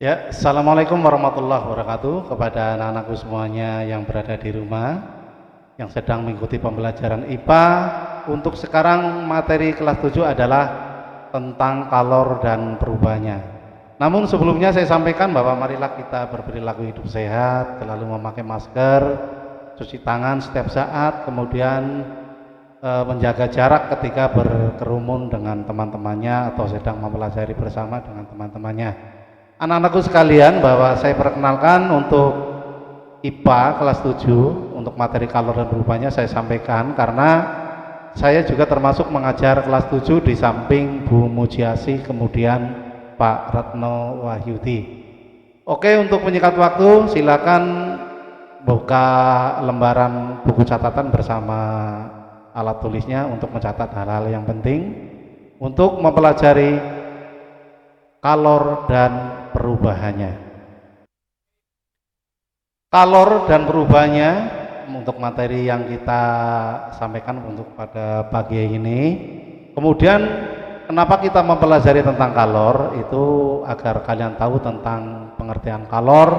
Ya, Assalamualaikum warahmatullahi wabarakatuh kepada anak-anakku semuanya yang berada di rumah, yang sedang mengikuti pembelajaran IPA. Untuk sekarang materi kelas 7 adalah tentang kalor dan perubahannya. Namun sebelumnya saya sampaikan bahwa marilah kita berperilaku hidup sehat, selalu memakai masker, cuci tangan setiap saat, kemudian menjaga jarak ketika berkerumun dengan teman-temannya atau sedang mempelajari bersama dengan teman-temannya. Anak-anakku sekalian, bahwa saya perkenalkan untuk IPA kelas 7 untuk materi kalor dan perubahannya saya sampaikan karena saya juga termasuk mengajar kelas 7 di samping Bu Mujiasi kemudian Pak Retno Wahyudi. Oke, untuk menyingkat waktu silakan buka lembaran buku catatan bersama alat tulisnya untuk mencatat hal-hal yang penting untuk mempelajari kalor dan perubahannya. Kalor dan perubahannya untuk materi yang kita sampaikan untuk pada pagi ini. Kemudian kenapa kita mempelajari tentang kalor itu agar kalian tahu tentang pengertian kalor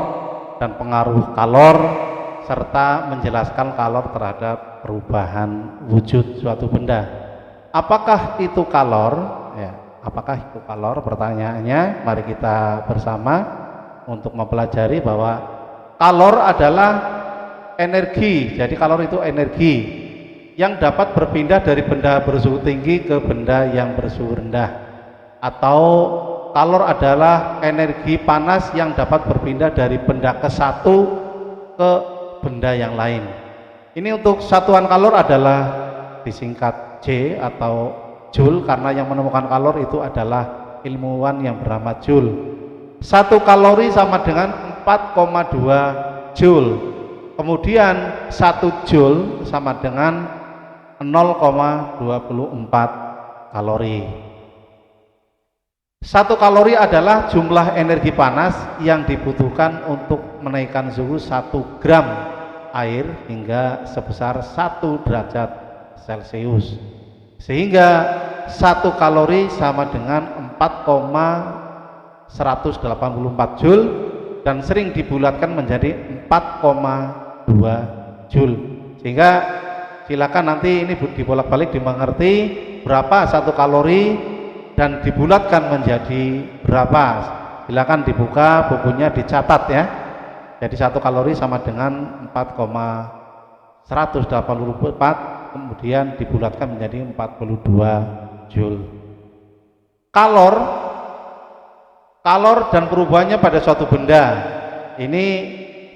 dan pengaruh kalor serta menjelaskan kalor terhadap perubahan wujud suatu benda. Apakah itu kalor? Ya. Apakah itu kalor? Pertanyaannya, mari kita bersama untuk mempelajari bahwa kalor adalah energi. Jadi kalor itu energi yang dapat berpindah dari benda bersuhu tinggi ke benda yang bersuhu rendah. Atau kalor adalah energi panas yang dapat berpindah dari benda ke satu ke benda yang lain. Ini untuk satuan kalor adalah disingkat J atau Joule, karena yang menemukan kalor itu adalah ilmuwan yang bernama Joule. 1 kalori sama dengan 4,2 Joule. Kemudian 1 Joule sama dengan 0,24 kalori. 1 kalori adalah jumlah energi panas yang dibutuhkan untuk menaikkan suhu 1 gram air hingga sebesar 1 derajat Celcius. Sehingga 1 kalori sama dengan 4,184 Joule dan sering dibulatkan menjadi 4,2 Joule. Sehingga silakan nanti ini dibolak-balik dimengerti berapa 1 kalori dan dibulatkan menjadi berapa. Silakan dibuka bukunya, dicatat ya. Jadi 1 kalori sama dengan 4,184 kemudian dibulatkan menjadi 42 Joule. Kalor dan perubahannya pada suatu benda ini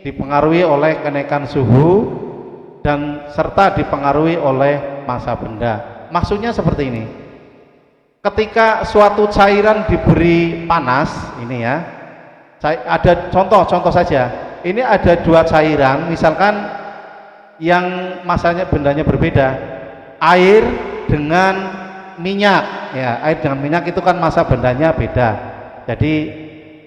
dipengaruhi oleh kenaikan suhu dan serta dipengaruhi oleh massa benda. Maksudnya seperti ini. Ketika suatu cairan diberi panas, ini ya. Ada contoh saja. Ini ada 2 cairan, misalkan yang masanya bendanya berbeda, air dengan minyak ya, air dengan minyak itu kan massa bendanya beda. Jadi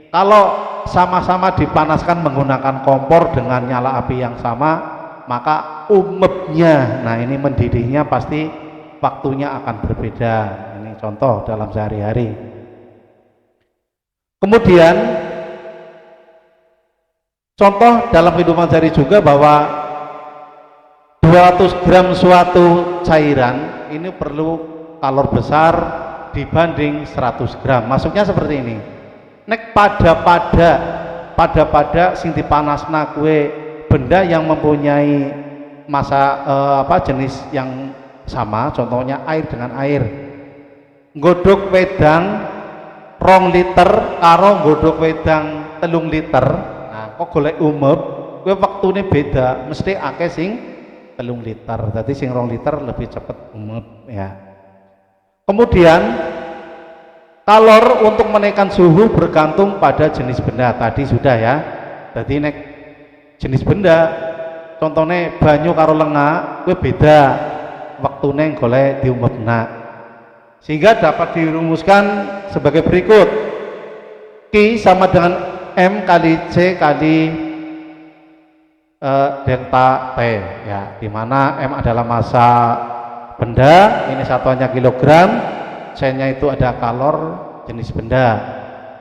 kalau sama-sama dipanaskan menggunakan kompor dengan nyala api yang sama, maka umepnya, nah ini mendidihnya pasti waktunya akan berbeda. Ini contoh dalam sehari-hari. Kemudian contoh dalam kehidupan sehari juga bahwa 200 gram suatu cairan ini perlu kalor besar dibanding 100 gram. Maksudnya seperti ini. Nek pada sing dipanasna kue benda yang mempunyai massa jenis yang sama, contohnya air dengan air. Nggodhog wedang 2 liter karo nggodhog wedang 3 liter. Nah, kok golek umep, kue waktune beda, mesti akeh sing 3 liter, jadi sing 2 liter lebih cepat umep ya. Kemudian kalor untuk menaikkan suhu bergantung pada jenis benda, tadi sudah ya. Jadi nek jenis benda contohnya banyu karo lenga kuwi beda waktune golek diumepna, sehingga dapat dirumuskan sebagai berikut. Q sama dengan M kali C kali delta T ya, dimana M adalah massa benda, ini satuannya kilogram, C nya itu ada kalor jenis benda.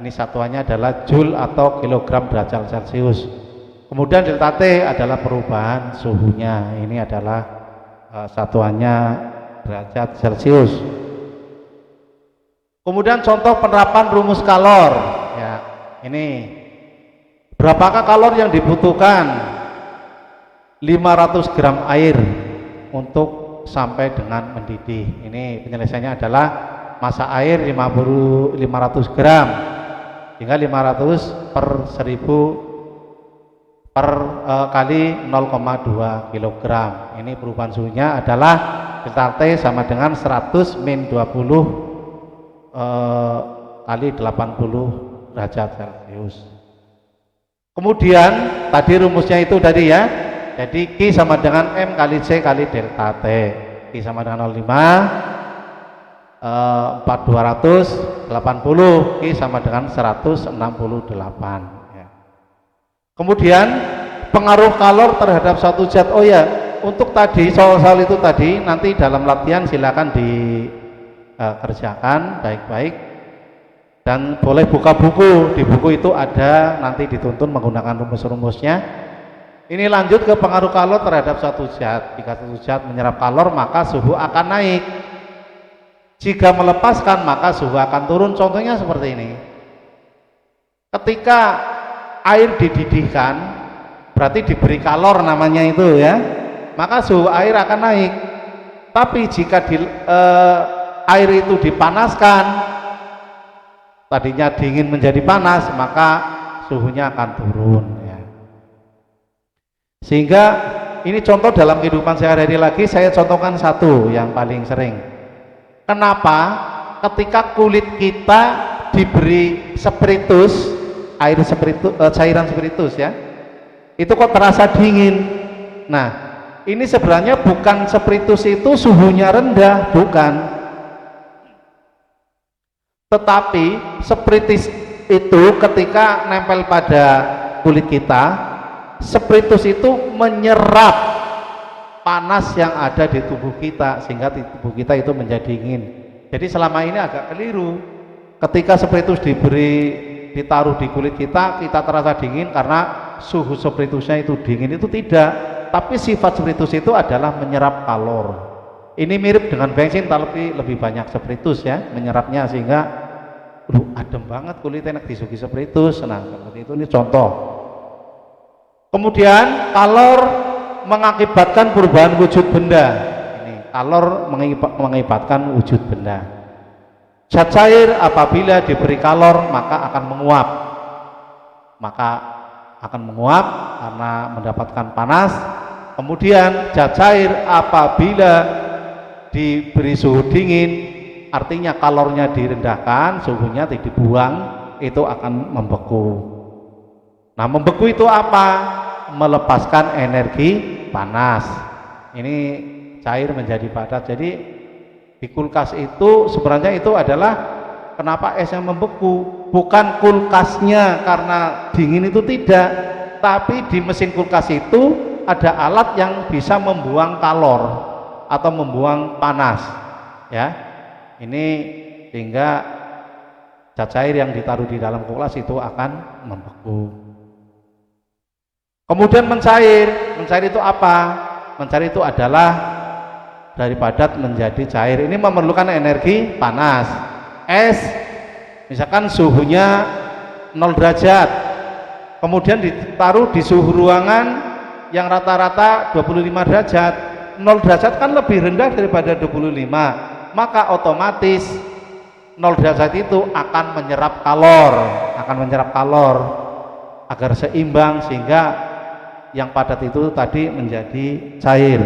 Ini satuannya adalah Joule atau kilogram derajat Celcius. Kemudian delta T adalah perubahan suhunya. Ini adalah satuannya derajat Celcius. Kemudian contoh penerapan rumus kalor. Ya, ini berapakah kalor yang dibutuhkan? 500 gram air untuk sampai dengan mendidih. Ini penyelesaiannya adalah massa air 500 gram, hingga 500 per 1000 per kali 0,2 kg. Ini perubahan suhunya adalah delta T sama dengan 100 min 20 kali 80 derajat Celcius. Kemudian tadi rumusnya itu tadi ya, jadi Q sama dengan M kali C kali delta T. Q sama dengan 0,5 4280, Q sama dengan 168 ya. Kemudian pengaruh kalor terhadap satu zat. Oh ya, untuk tadi soal-soal itu tadi nanti dalam latihan silakan dikerjakan baik-baik, dan boleh buka buku. Di buku itu ada, nanti dituntun menggunakan rumus-rumusnya. Ini lanjut ke pengaruh kalor terhadap satu zat. Jika satu zat menyerap kalor maka suhu akan naik, jika melepaskan maka suhu akan turun. Contohnya seperti ini, ketika air dididihkan berarti diberi kalor namanya itu ya, maka suhu air akan naik. Tapi jika air itu dipanaskan, tadinya dingin menjadi panas, maka suhunya akan turun ya. Sehingga ini contoh dalam kehidupan sehari-hari lagi, saya contohkan satu yang paling sering. Kenapa ketika kulit kita diberi spiritus, air spiritus, cairan spiritus ya, itu kok terasa dingin? Nah, ini sebenarnya bukan spiritus itu suhunya rendah, bukan. Tetapi spiritus itu ketika nempel pada kulit kita, spiritus itu menyerap panas yang ada di tubuh kita sehingga di tubuh kita itu menjadi dingin. Jadi selama ini agak keliru. Ketika spiritus ditaruh di kulit kita, kita terasa dingin karena suhu spiritusnya itu dingin, itu tidak. Tapi sifat spiritus itu adalah menyerap kalor. Ini mirip dengan bensin tapi lebih banyak spiritus ya menyerapnya, sehingga adem banget kulitnya, enak disugi spiritus. Nah, seperti itu, ini contoh. Kemudian kalor mengakibatkan perubahan wujud benda. Ini kalor mengakibatkan wujud benda. Zat cair apabila diberi kalor maka akan menguap. Maka akan menguap karena mendapatkan panas. Kemudian zat cair apabila diberi suhu dingin, artinya kalornya direndahkan, suhunya tidak dibuang, itu akan membeku. Nah, membeku itu apa? Melepaskan energi panas. Ini cair menjadi padat. Jadi di kulkas itu sebenarnya itu adalah kenapa esnya membeku, bukan kulkasnya karena dingin, itu tidak, tapi di mesin kulkas itu ada alat yang bisa membuang kalor atau membuang panas ya. Ini sehingga zat cair yang ditaruh di dalam kulkas itu akan membeku. Kemudian mencair itu apa? Mencair itu adalah dari padat menjadi cair. Ini memerlukan energi panas. Es misalkan suhunya 0 derajat, kemudian ditaruh di suhu ruangan yang rata-rata 25 derajat. 0 derajat kan lebih rendah daripada 25, maka otomatis 0 derajat itu akan menyerap kalor agar seimbang, sehingga yang padat itu tadi menjadi cair.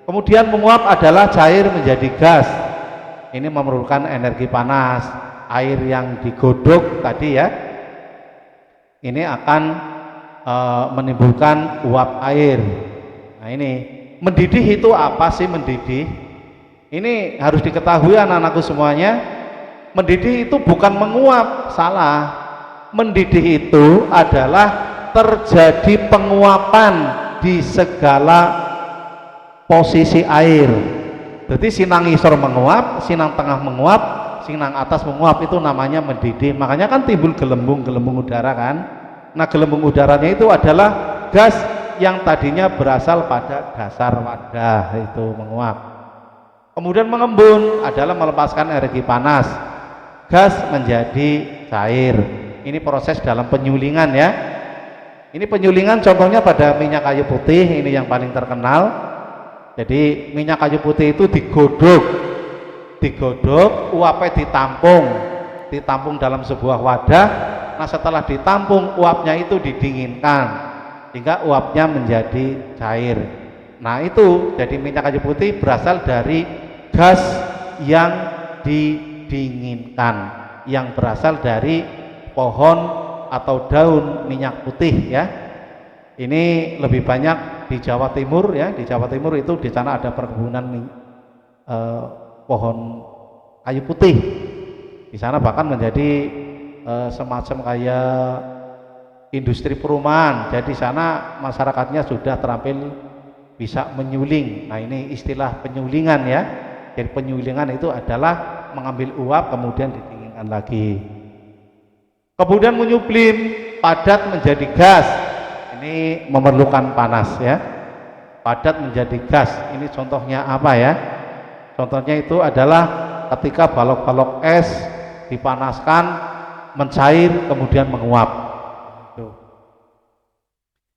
Kemudian menguap adalah cair menjadi gas. Ini memerlukan energi panas. Air yang digodok tadi ya, ini akan menimbulkan uap air. Nah, ini mendidih itu apa sih mendidih? Ini harus diketahui anak-anakku semuanya. Mendidih itu bukan menguap, salah. Mendidih itu adalah terjadi penguapan di segala posisi air. Jadi sinang ngisor menguap, sinang tengah menguap, sing nang atas menguap itu namanya mendidih. Makanya kan timbul gelembung udara kan. Nah, gelembung udaranya itu adalah gas yang tadinya berasal pada dasar wadah itu menguap. Kemudian mengembun adalah melepaskan energi panas. Gas menjadi cair. Ini proses dalam penyulingan ya. Ini penyulingan contohnya pada minyak kayu putih, ini yang paling terkenal. Jadi minyak kayu putih itu digodok, uapnya ditampung dalam sebuah wadah. Nah, setelah ditampung, uapnya itu didinginkan sehingga uapnya menjadi cair. Nah, itu jadi minyak kayu putih berasal dari gas yang didinginkan, yang berasal dari pohon atau daun minyak putih ya. Ini lebih banyak di Jawa Timur ya. Di Jawa Timur itu di sana ada perkebunan pohon kayu putih. Di sana bahkan menjadi semacam kayak industri perumahan. Jadi sana masyarakatnya sudah terampil bisa menyuling. Nah, ini istilah penyulingan ya. Jadi penyulingan itu adalah mengambil uap kemudian didinginkan lagi. Kemudian menyublim padat menjadi gas. Ini memerlukan panas ya. Padat menjadi gas. Ini contohnya apa ya? Contohnya itu adalah ketika balok-balok es dipanaskan, mencair kemudian menguap.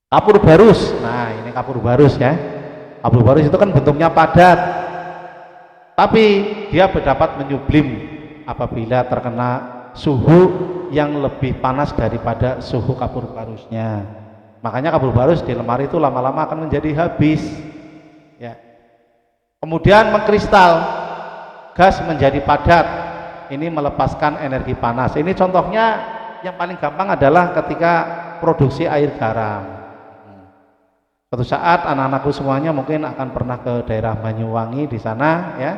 Kapur barus. Nah, ini kapur barus ya. Kapur barus itu kan bentuknya padat, tapi dia dapat menyublim apabila terkena suhu yang lebih panas daripada suhu kapur barusnya. Makanya kapur barus di lemari itu lama-lama akan menjadi habis ya. Kemudian mengkristal, gas menjadi padat. Ini melepaskan energi panas. Ini contohnya yang paling gampang adalah ketika produksi air garam. Suatu saat anak-anakku semuanya mungkin akan pernah ke daerah Banyuwangi di sana ya.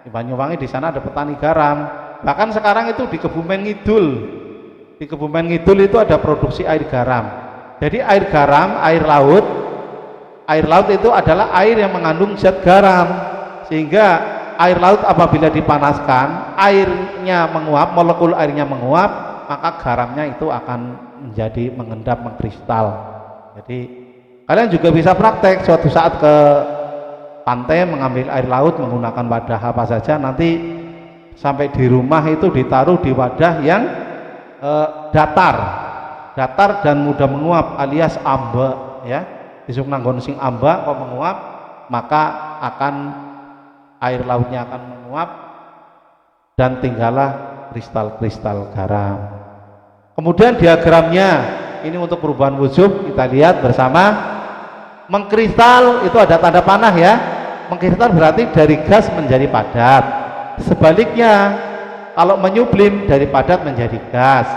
Di Banyuwangi di sana ada petani garam. Bahkan sekarang itu di Kebumen Ngidul. Di Kebumen Ngidul itu ada produksi air garam. Jadi air garam, air laut itu adalah air yang mengandung zat garam. Sehingga air laut apabila dipanaskan, airnya menguap, molekul airnya menguap, maka garamnya itu akan menjadi mengendap, mengkristal. Jadi kalian juga bisa praktek suatu saat ke pantai mengambil air laut menggunakan wadah apa saja, nanti sampai di rumah itu ditaruh di wadah yang datar dan mudah menguap alias amba ya. Isuk nanggon sing amba kok menguap, maka akan air lautnya akan menguap dan tinggallah kristal-kristal garam. Kemudian diagramnya ini untuk perubahan wujud kita lihat bersama. Mengkristal itu ada tanda panah ya. Mengkristal berarti dari gas menjadi padat. Sebaliknya kalau menyublim dari padat menjadi gas.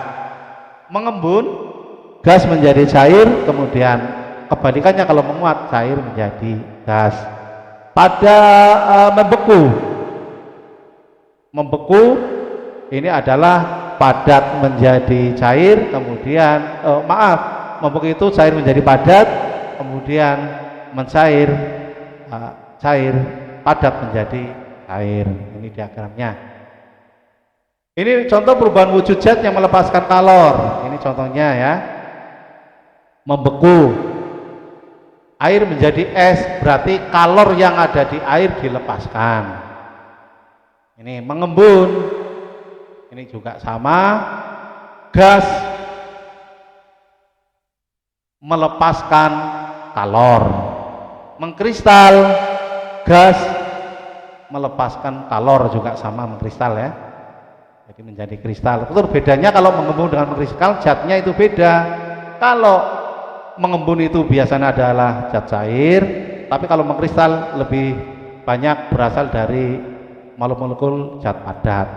Mengembun gas menjadi cair, kemudian kebalikannya kalau menguap cair menjadi gas. Pada membeku ini adalah padat menjadi cair, kemudian membeku itu cair menjadi padat, kemudian mencair, cair, padat menjadi cair. Ini diagramnya. Ini contoh perubahan wujud zat yang melepaskan kalor. Ini contohnya ya. Membeku, air menjadi es, berarti kalor yang ada di air dilepaskan. Ini mengembun, ini juga sama. Gas melepaskan kalor. Mengkristal, gas melepaskan kalor juga sama mengkristal ya. Jadi menjadi kristal. Betul bedanya kalau mengembun dengan mengkristal, zatnya itu beda. Kalau mengembun itu biasanya adalah zat cair, tapi kalau mengkristal lebih banyak berasal dari molekul zat padat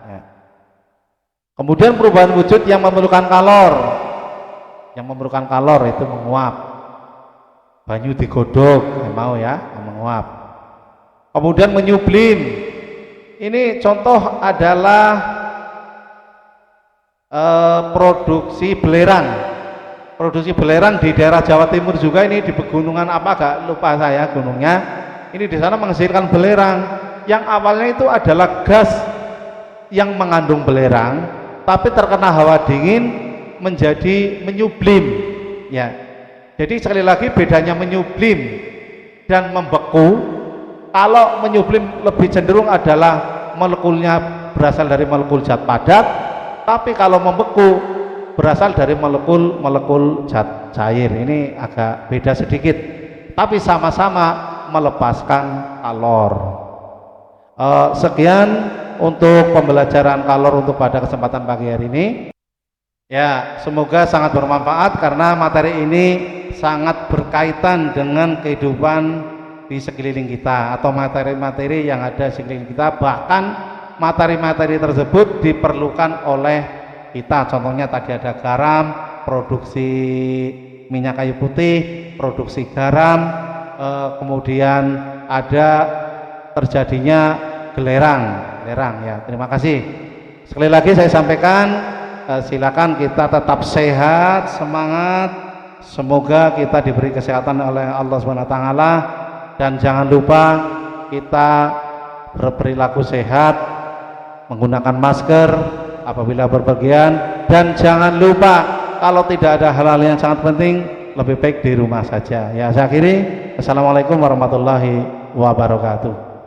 ya. Kemudian perubahan wujud yang memerlukan kalor. Yang memerlukan kalor itu menguap. Banyu digodok, mau ya, menguap. Kemudian menyublim. Ini contoh adalah produksi belerang. Produksi belerang di daerah Jawa Timur juga, ini di pegunungan apa agak lupa saya gunungnya. Ini di sana menghasilkan belerang yang awalnya itu adalah gas yang mengandung belerang, tapi terkena hawa dingin menjadi menyublim. Ya, jadi sekali lagi bedanya menyublim dan membeku. Kalau menyublim lebih cenderung adalah molekulnya berasal dari molekul zat padat, tapi kalau membeku berasal dari molekul zat cair. Ini agak beda sedikit, tapi sama-sama melepaskan kalor. Sekian untuk pembelajaran kalor untuk pada kesempatan pagi hari ini. Ya, semoga sangat bermanfaat karena materi ini sangat berkaitan dengan kehidupan di sekeliling kita atau materi-materi yang ada di sekeliling kita. Bahkan materi-materi tersebut diperlukan oleh kita. Contohnya tadi ada garam, produksi minyak kayu putih, produksi garam, kemudian ada terjadinya gelerang ya. Terima kasih. Sekali lagi saya sampaikan, silakan kita tetap sehat, semangat. Semoga kita diberi kesehatan oleh Allah SWT, dan jangan lupa kita berperilaku sehat, menggunakan masker apabila berpergian, dan jangan lupa kalau tidak ada hal-hal yang sangat penting, lebih baik di rumah saja. Ya, saya akhiri. Assalamualaikum warahmatullahi wabarakatuh.